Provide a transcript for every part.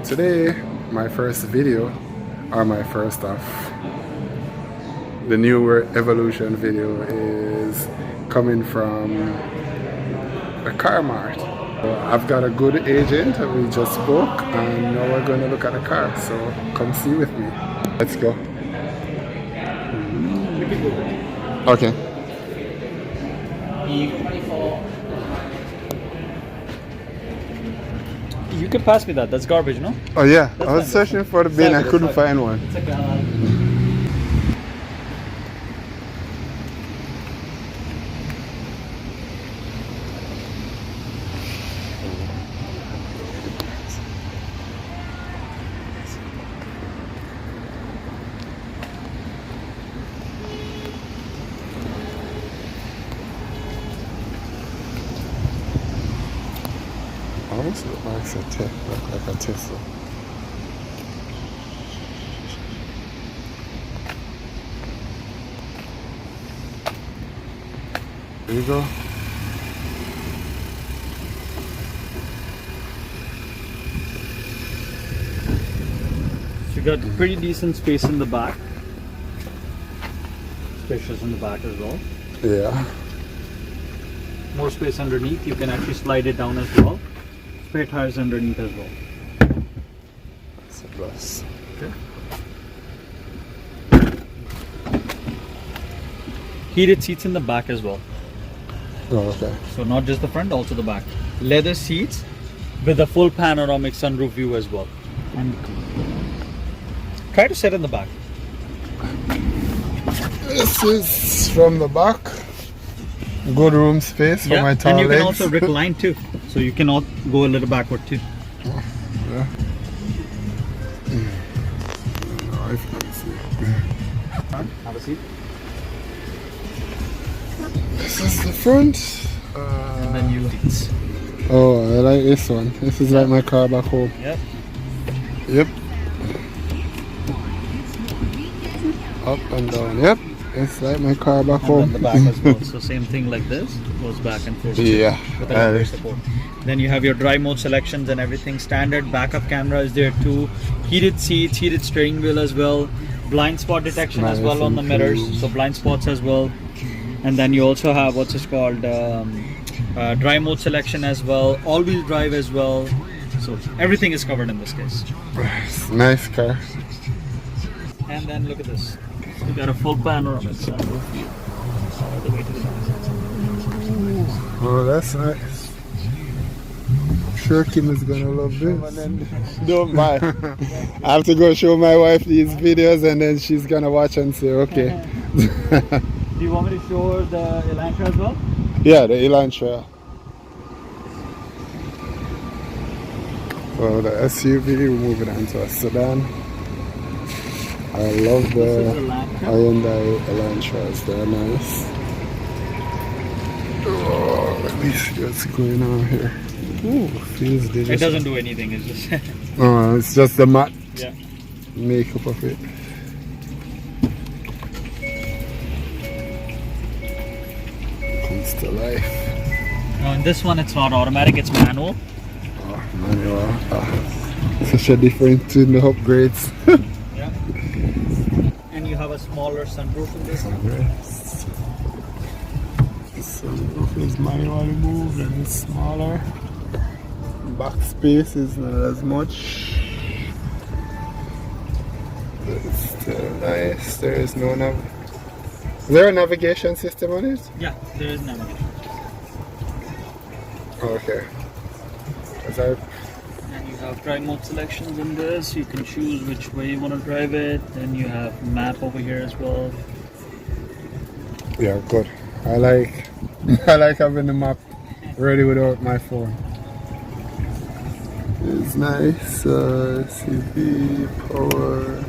Today, my first video, or my first of the newer evolution video, is coming from a car mart. I've got a good agent, we just spoke, and now we're going to look at a car, so come see with me. Let's go. Okay. You can pass me that. That's garbage, no? Oh yeah, That's I was fine. searching for the bin, I couldn't find one. It's okay. Almost look like a Tesla. There you go. So you got pretty decent space in the back. Spacious in the back as well. Yeah. More space underneath. You can actually slide it down as well. Spare tires underneath as well. That's a plus. Okay. Heated seats in the back as well. Oh, okay. So not just the front, also the back. Leather seats with a full panoramic sunroof view as well. And try to sit in the back. This is from the back. Good room space for my tall and you legs. can also recline too. So you can all go a little backward too. Yeah. Have a seat. This is the front. And then you Oh, I like this one. This is like my car back home. Yep. Yep. Up and down. Yep. It's like my car back home. And then the back as well. So same thing like this. Goes back and forth. Yeah. With a leather support. Then you have your drive mode selections and everything. Standard backup camera is there too. Heated seats, heated steering wheel as well. Blind spot detection as well on the mirrors. So blind spots as well. And then you also have what's it called, drive mode selection as well, all-wheel drive as well. So everything is covered in this case. Nice car. And then look at this. You got a full panoramic sunroof view. All the way to the back. Oh, that's nice. I'm sure Kim is gonna love this. Don't mind. I have to go show my wife these videos, and then she's gonna watch and say, okay. Do you want me to show her the Elantra as well? Yeah, the Elantra. So the SUV, we're moving on to a sedan. I love the Hyundai Elantras, they're nice. Oh, let me see what's going on here. Ooh, feels delicious. It doesn't do anything, it's just... Oh, it's just the matte yeah. makeup of it. Comes to life. No, in this one it's not automatic, it's manual. Oh, manual. Such a difference in the upgrades. Yeah. And you have a smaller sunroof in this one. Yes. The sunroof is manually moved and it's smaller. Back space is not as much. But it's still nice. There is no is there a navigation system on it? Yeah, there is navigation. Okay. And you have drive mode selections in this. You can choose which way you want to drive it. Then you have map over here as well. Yeah, good. I like having the map ready without my phone. It's nice. CV power.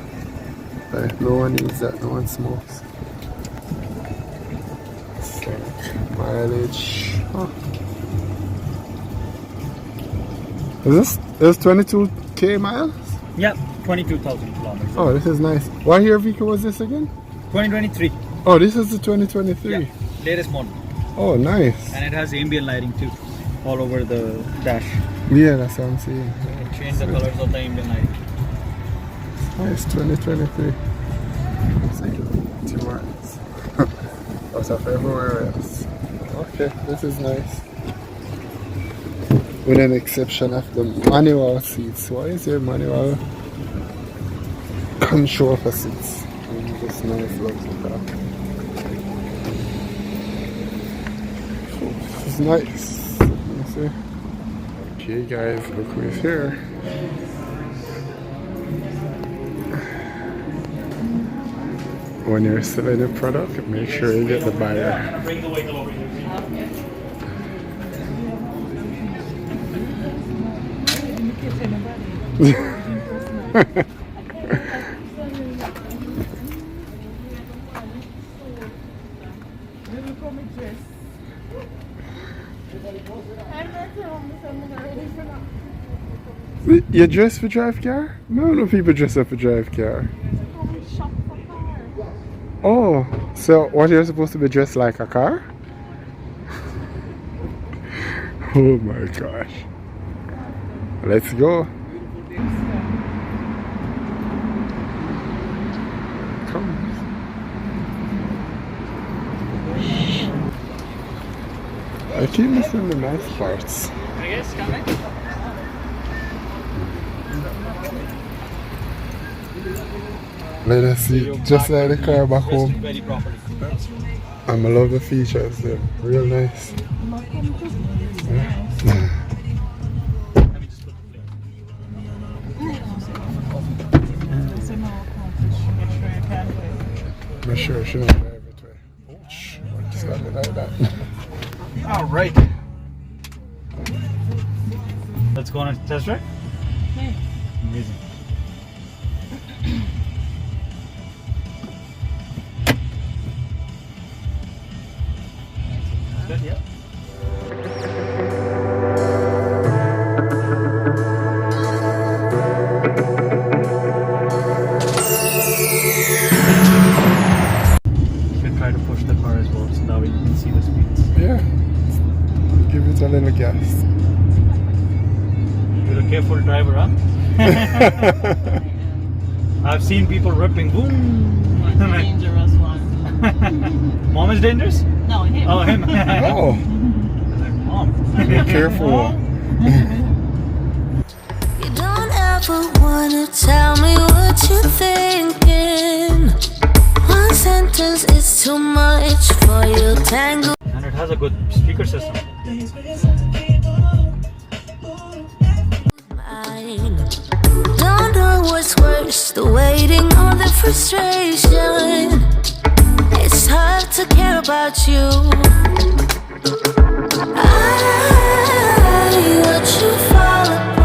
Like no one needs that. No one smokes. It's like mileage. Huh. Is this 22k miles? Yeah, 22,000 kilometers. Oh, this is nice. What year vehicle was this again? 2023. Oh, this is the 2023. Yeah, latest model. Oh, nice. And it has ambient lighting too. all over the dash. Yeah, that's what I'm seeing. You can change the colors of the ambient light. Nice, 2023. See two ones. Out of everywhere else. Okay, this is nice. With an exception of the manual seats. Why is there manual control for seats? This nice luxury car. This is nice. Let me see. Okay guys, look who's here. When you're selling a product, make sure you get the buyer. Bring the vehicle over here. You dress for drive car? No people dress up for drive car. Oh, so what you're supposed to be dressed like a car? Oh my gosh. Let's go. Come. I keep missing the nice parts. Yes, come in. Let us see, just like the car back home. Very properly. I love the features, they're real nice. Yeah. Let me just put the plate. I'm sure she don't drive it way. Ouch, just got me like that. All right. Let's go on a test drive. Amazing. Good, yeah. Should try to push the car as well, so that way you can see the speeds. Yeah, give it a little gas. You're a careful driver, huh? I've seen people ripping. Boom. He's a dangerous one. Mom is dangerous? No, him. Oh, him. Oh, I was like, Mom. be careful. You don't ever wanna tell me what you're thinking. One sentence is too much for your tango. And it has a good speaker system. Don't know what's worse, the waiting or the frustration. It's hard to care about you. I watch you fall apart.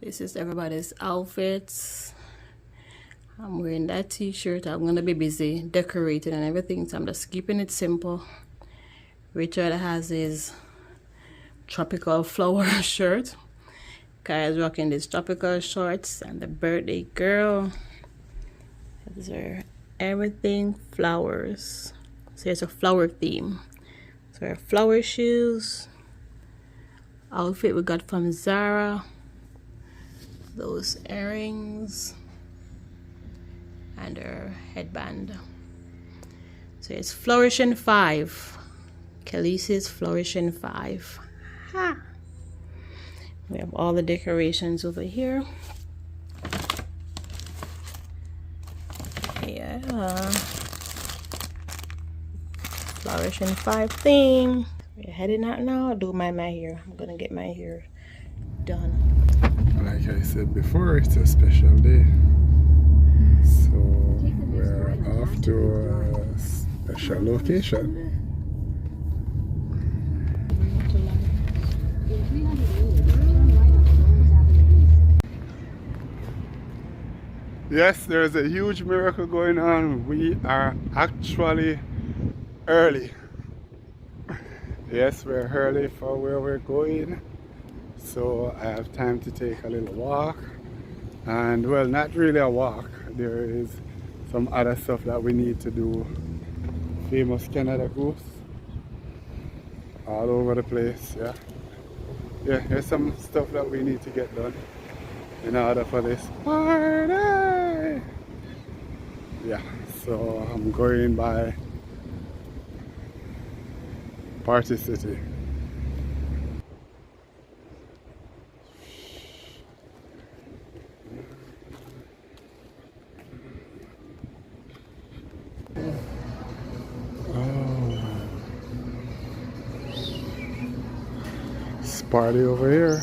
This is everybody's outfits. I'm wearing that t-shirt. I'm gonna be busy decorating and everything, so I'm just keeping it simple. Richard has his tropical flower shirt. Kaya's rocking these tropical shorts, and the birthday girl, these are everything flowers. So it's a flower theme. So our flower shoes, outfit we got from Zara, those earrings, and her headband. So it's Flourishing 5. Khaleesi's Flourishing 5. Ha! We have all the decorations over here. Yeah. Flourishing 5 theme. We're heading out now. I'll do my hair. I'm gonna get my hair done. Like I said before, it's a special day. So we're off to a special location. Yes, there's a huge miracle going on. We are actually early. Yes, we're early for where we're going. So I have time to take a little walk. And well, not really a walk. There is some other stuff that we need to do. Famous Canada Goose. All over the place, yeah. Yeah, there's some stuff that we need to get done in order for this party. Yeah, so I'm going by Party City. It's party over here.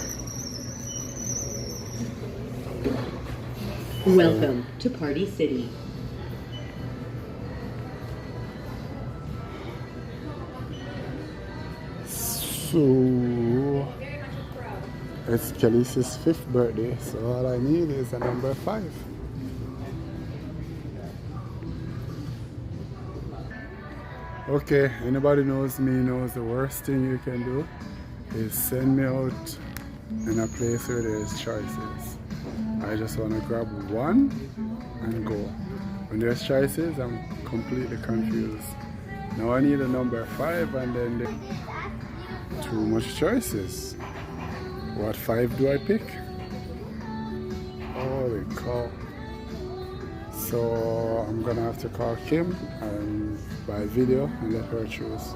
Welcome to Party City. So it's Kels' 5th birthday, so all I need is a number 5. Okay, anybody knows me knows the worst thing you can do is send me out in a place where there's choices. I just want to grab one and go. When there's choices, I'm completely confused. Now I need a number 5 and then too much choices. What 5 do I pick? Holy cow. So I'm gonna have to call Kim by video and let her choose.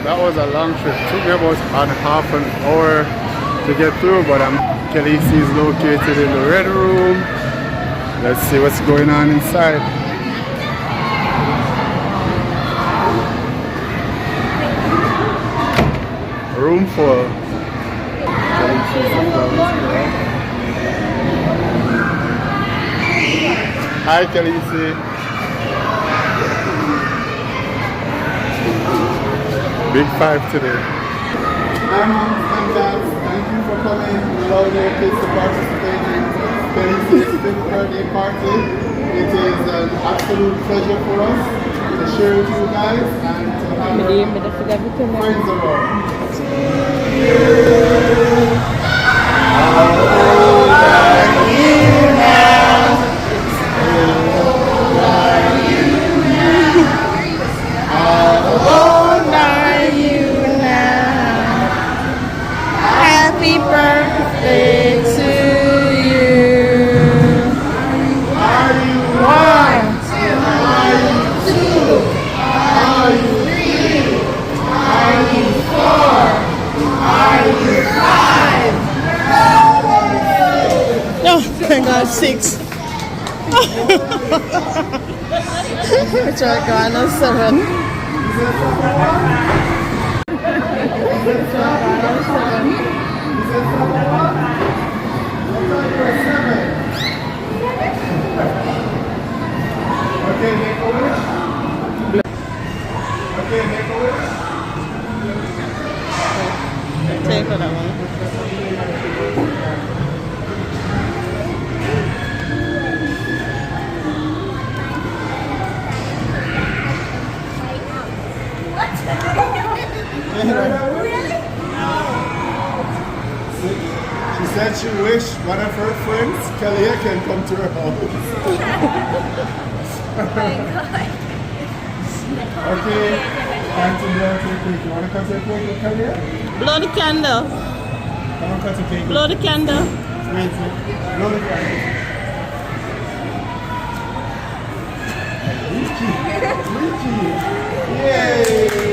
That was a long trip. It took me about half an hour to get through, but Kels is located in the red room. Let's see what's going on inside. Room full. Hi, Kels. Big 5 today. Hi moms and dads, thank you for coming. Allow your kids to participate in Kels' 5th birthday party. It is an absolute pleasure for us to share with you guys and to have friends around. Happy birthday to you. Are you 1? Are you 2? Are you 3? Are you 4? Are you 5? Oh, thank God, 6. Which are gone on 7. Okay, make a wish. Okay, make a wish. Take for that one. She said she wished one of her friends, Kalia, can come to her house. Oh my god. Okay, time to blow the cake. You want to cut your cake with Kalia? Blow the candle. Come on, cut your cake. Blow the candle. Wait, blow the candle. Yay!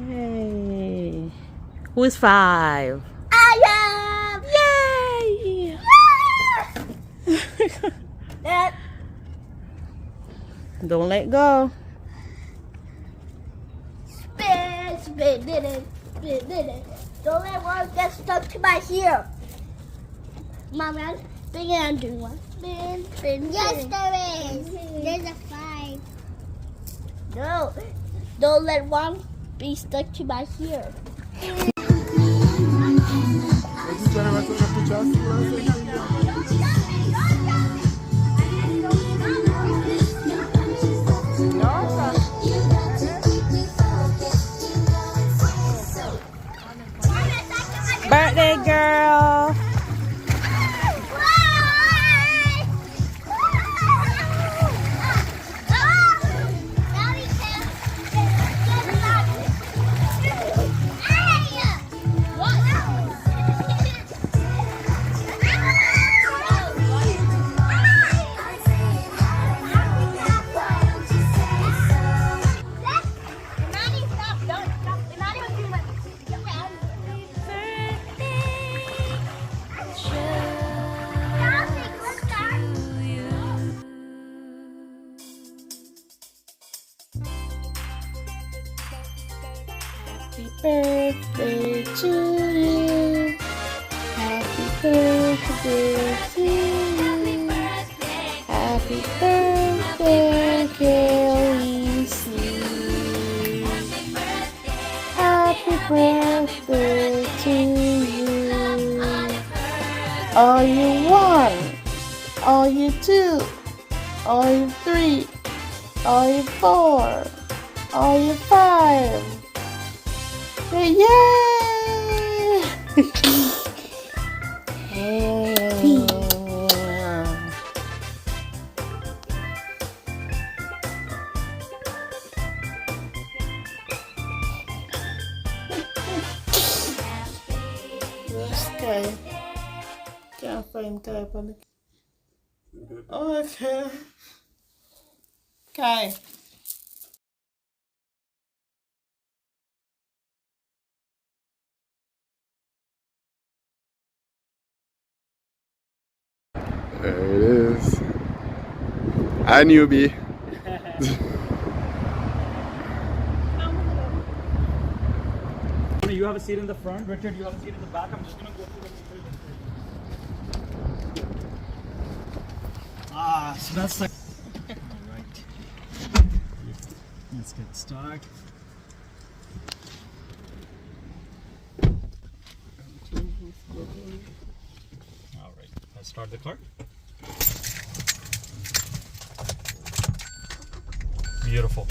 Yay. Who is 5? I am. Yay! That Don't let go. spin, spin, did it, spin, did it. Don't let one get stuck to my heel. Mom, I'm spin and do one. Spin, spin, yes, there is. There's a 5. No, don't let one be stuck to my heel. Birthday girl. Happy birthday to you. Happy birthday to you. Happy birthday, Kels. Happy birthday to you. Are you 1? Are you 2? Are you 3? Are you 4? Are you 5? Yay! Okay. Can't find type on the. Okay. Okay. There it is. Hi, newbie. You have a seat in the front, Richard. You have a seat in the back. I'm just gonna go through the so that's like. All right. Let's get started. All right. Let's start the car. Beautiful.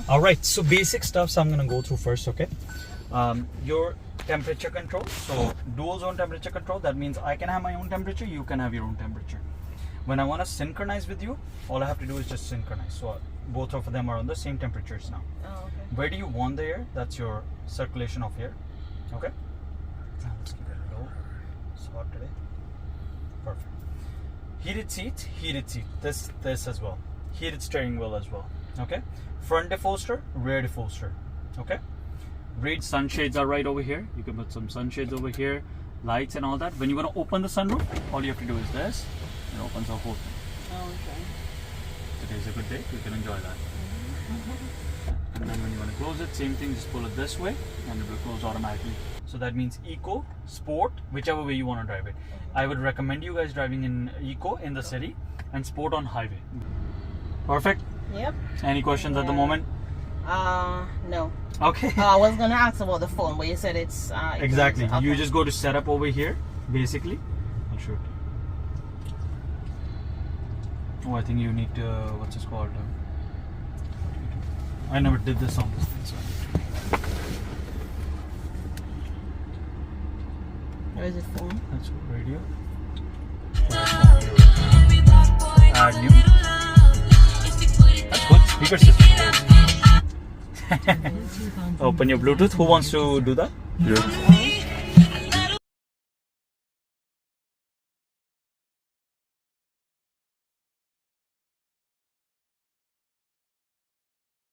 All right. So basic stuff. So I'm gonna go through first. Okay. Your temperature control, so dual zone temperature control, that means I can have my own temperature, you can have your own temperature. When I want to synchronize with you, all I have to do is just synchronize, so both of them are on the same temperatures now. Oh, okay. Where do you want the air? That's your circulation of air. Okay, now let's keep it low. It's hot today. Perfect. Heated seat, this as well. Heated steering wheel as well. Okay, front defroster, rear defroster. Okay, read sunshades are right over here. You can put some sunshades over here, lights and all that. When you want to open the sunroof, all you have to do is this. It opens the whole thing. Oh, okay. Today's a good day. You can enjoy that. And then when you want to close it, same thing. Just pull it this way, and it will close automatically. So that means eco, sport, whichever way you want to drive it. I would recommend you guys driving in eco in the city and sport on highway. Perfect. Yep. Any questions at the moment? No. Okay. I was gonna ask about the phone, but you said it's Exactly. Okay. You just go to setup over here, basically. I'll show it. Oh, I think you need to, what's this called? I never did this on this thing, so. Where is it phone? That's radio. Add new. That's good. Speaker system. Open your Bluetooth. Who wants to do that? You.